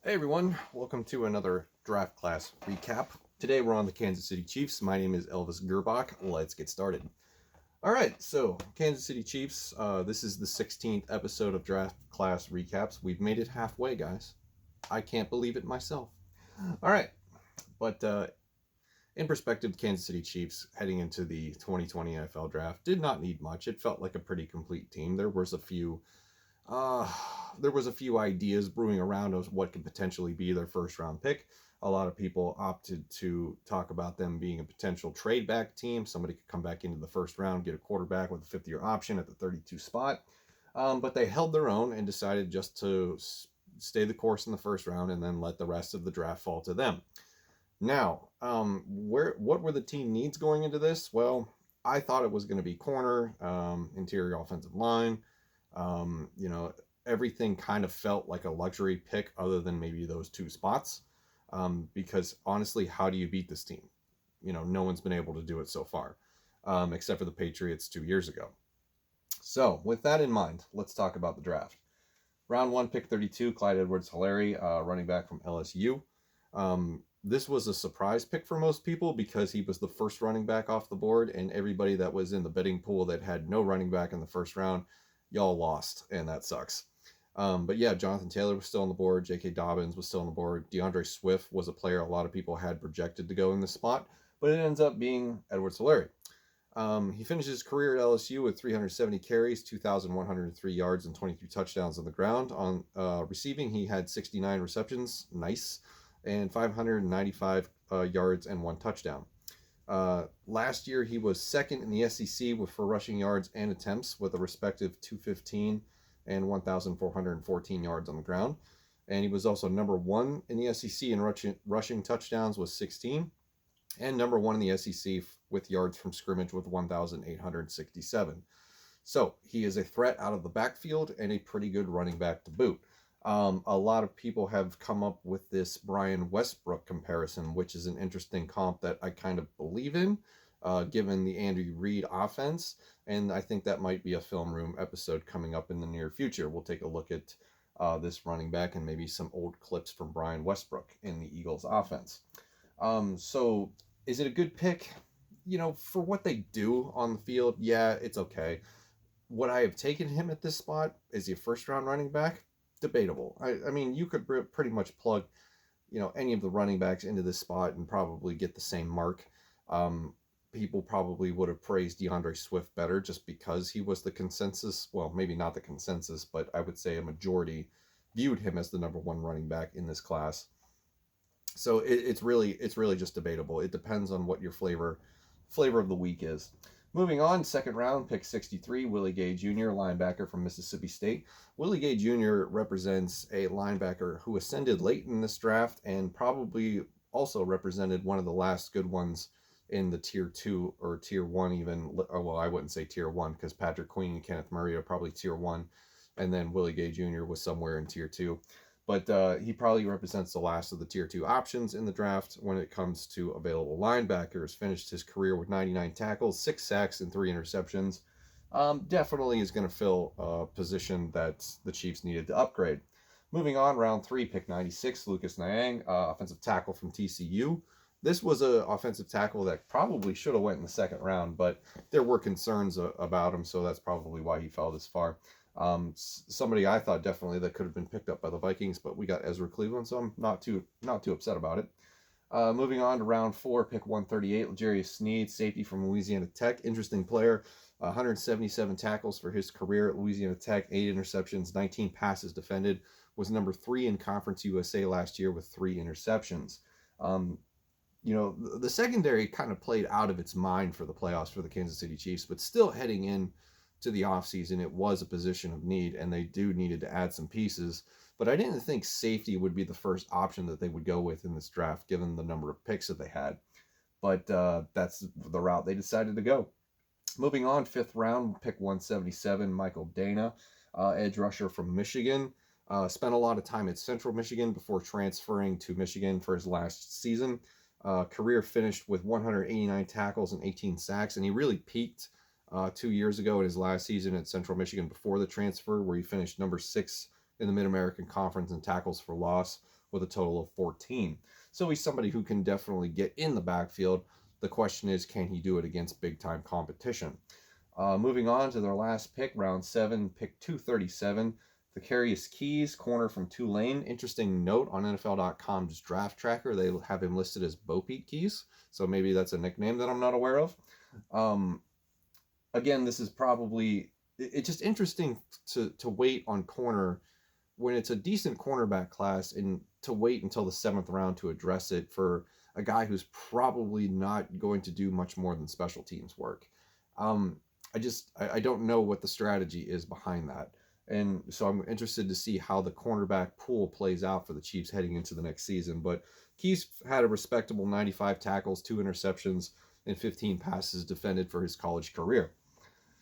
Hey everyone, welcome to another draft class recap. Today we're on the Kansas City Chiefs. My name is Elvis Gerbach. Let's get started. All right, so Kansas City Chiefs. This is the 16th episode of draft class recaps. We've made it halfway, guys. I can't believe it myself. All right, but in perspective, the Kansas City Chiefs heading into the 2020 NFL draft did not need much. It felt like a pretty complete team. There was a few ideas brewing around of what could potentially be their first round pick. A lot of people opted to talk about them being a potential trade back team. Somebody could come back into the first round, get a quarterback with a fifth-year option at the 32 spot. But they held their own and decided just to stay the course in the first round and then let the rest of the draft fall to them. Now, what were the team needs going into this? Well, I thought it was going to be corner, interior offensive line. Everything kind of felt like a luxury pick other than maybe those two spots. Because honestly, how do you beat this team? No one's been able to do it so far, except for the Patriots 2 years ago. So with that in mind, let's talk about the draft. Round 1, pick 32, Clyde EdwardsHelaire, running back from LSU. This was a surprise pick for most people because he was the first running back off the board, and everybody that was in the betting pool that had no running back in the first round, y'all lost, and that sucks. But yeah, Jonathan Taylor was still on the board. J.K. Dobbins was still on the board. DeAndre Swift was a player a lot of people had projected to go in this spot, but it ends up being Edwards-helarie. He finished his career at LSU with 370 carries, 2,103 yards, and 23 touchdowns on the ground. On receiving, he had 69 receptions, nice, and 595 yards and 1 touchdown. Last year, he was second in the SEC for rushing yards and attempts with a respective 215 and 1,414 yards on the ground. And he was also number 1 in the SEC in rushing touchdowns with 16, and number 1 in the SEC with yards from scrimmage with 1,867. So he is a threat out of the backfield and a pretty good running back to boot. A lot of people have come up with this Brian Westbrook comparison, which is an interesting comp that I kind of believe in, given the Andy Reid offense. And I think that might be a film room episode coming up in the near future. We'll take a look at this running back and maybe some old clips from Brian Westbrook in the Eagles offense. So is it a good pick? For what they do on the field, yeah, it's okay. Would I have taken him at this spot? Is he a first round running back? Debatable. I mean, you could pretty much plug, any of the running backs into this spot and probably get the same mark. People probably would have praised DeAndre Swift better just because he was the consensus. Well, maybe not the consensus, but I would say a majority viewed him as the number 1 running back in this class. So it's really just debatable. It depends on what your flavor of the week is. Moving on, second round, pick 63, Willie Gay Jr., linebacker from Mississippi State. Willie Gay Jr. represents a linebacker who ascended late in this draft and probably also represented one of the last good ones in the tier 2 or tier 1 even. Well, I wouldn't say tier 1 because Patrick Queen and Kenneth Murray are probably tier 1, and then Willie Gay Jr. was somewhere in tier 2. But he probably represents the last of the tier 2 options in the draft when it comes to available linebackers. Finished his career with 99 tackles, 6 sacks, and 3 interceptions. Definitely is going to fill a position that the Chiefs needed to upgrade. Moving on, round 3, pick 96, Lucas Niang, offensive tackle from TCU. This was an offensive tackle that probably should have went in the second round, but there were concerns about him, so that's probably why he fell this far. Somebody I thought definitely that could have been picked up by the Vikings, but we got Ezra Cleveland, so I'm not too upset about it. Moving on to round 4, pick 138, L'Jarius Sneed, safety from Louisiana Tech. Interesting player, 177 tackles for his career at Louisiana Tech, 8 interceptions, 19 passes defended, was number 3 in Conference USA last year with 3 interceptions. The secondary kind of played out of its mind for the playoffs for the Kansas City Chiefs, but still heading in to the offseason, it was a position of need, and they needed to add some pieces. But I didn't think safety would be the first option that they would go with in this draft, given the number of picks that they had. But that's the route they decided to go. Moving on, 5th round, pick 177, Michael Dana, edge rusher from Michigan. Spent a lot of time at Central Michigan before transferring to Michigan for his last season. Career finished with 189 tackles and 18 sacks, and he really peaked 2 years ago in his last season at Central Michigan before the transfer, where he finished number 6 in the Mid-American Conference in tackles for loss with a total of 14. So he's somebody who can definitely get in the backfield. The question is, can he do it against big-time competition? Moving on to their last pick, round 7, pick 237, Thakarius Keys, corner from Tulane. Interesting note on NFL.com's draft tracker, they have him listed as Bo Peep Keys, so maybe that's a nickname that I'm not aware of. Again, this is probably, it's just interesting to wait on corner when it's a decent cornerback class, and to wait until the 7th round to address it for a guy who's probably not going to do much more than special teams work. I don't know what the strategy is behind that. And so I'm interested to see how the cornerback pool plays out for the Chiefs heading into the next season. But Keys had a respectable 95 tackles, 2 interceptions, and 15 passes defended for his college career.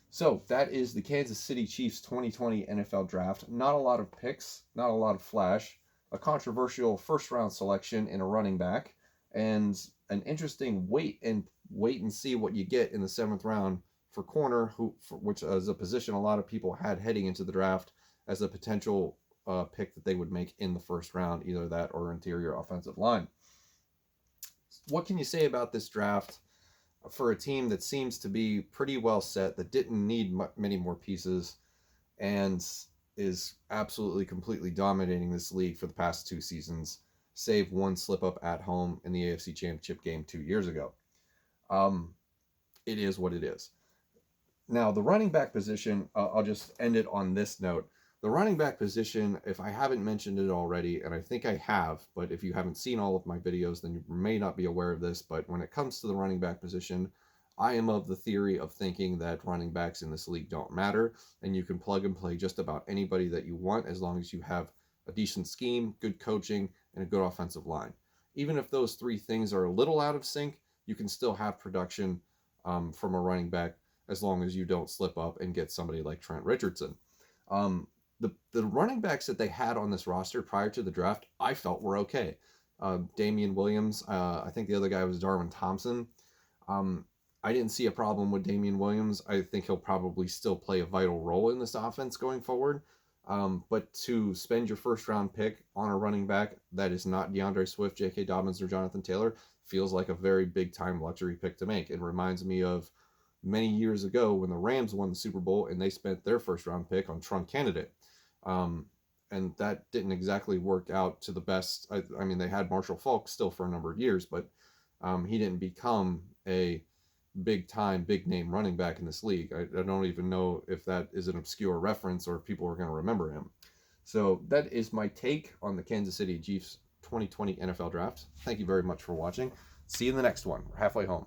So that is the Kansas City Chiefs 2020 NFL Draft. Not a lot of picks, not a lot of flash, a controversial first-round selection in a running back, and an interesting wait and see what you get in the 7th round for corner, which is a position a lot of people had heading into the draft as a potential pick that they would make in the 1st round, either that or interior offensive line. What can you say about this draft for a team that seems to be pretty well set, that didn't need many more pieces, and is absolutely completely dominating this league for the past 2 seasons, save one slip-up at home in the AFC Championship game 2 years ago? It is what it is. Now, the running back position, I'll just end it on this note. The running back position, if I haven't mentioned it already, and I think I have, but if you haven't seen all of my videos, then you may not be aware of this, but when it comes to the running back position, I am of the theory of thinking that running backs in this league don't matter, and you can plug and play just about anybody that you want as long as you have a decent scheme, good coaching, and a good offensive line. Even if those 3 things are a little out of sync, you can still have production from a running back as long as you don't slip up and get somebody like Trent Richardson. The running backs that they had on this roster prior to the draft, I felt were okay. Damian Williams, I think the other guy was Darwin Thompson. I didn't see a problem with Damian Williams. I think he'll probably still play a vital role in this offense going forward. But to spend your 1st round pick on a running back that is not DeAndre Swift, J.K. Dobbins, or Jonathan Taylor feels like a very big time luxury pick to make. It reminds me of many years ago when the Rams won the Super Bowl and they spent their 1st round pick on Trunk Candidate. And that didn't exactly work out to the best. I mean, they had Marshall Faulk still for a number of years, but he didn't become a big-time, big-name running back in this league. I don't even know if that is an obscure reference or if people are going to remember him. So that is my take on the Kansas City Chiefs 2020 NFL Draft. Thank you very much for watching. See you in the next one. We're halfway home.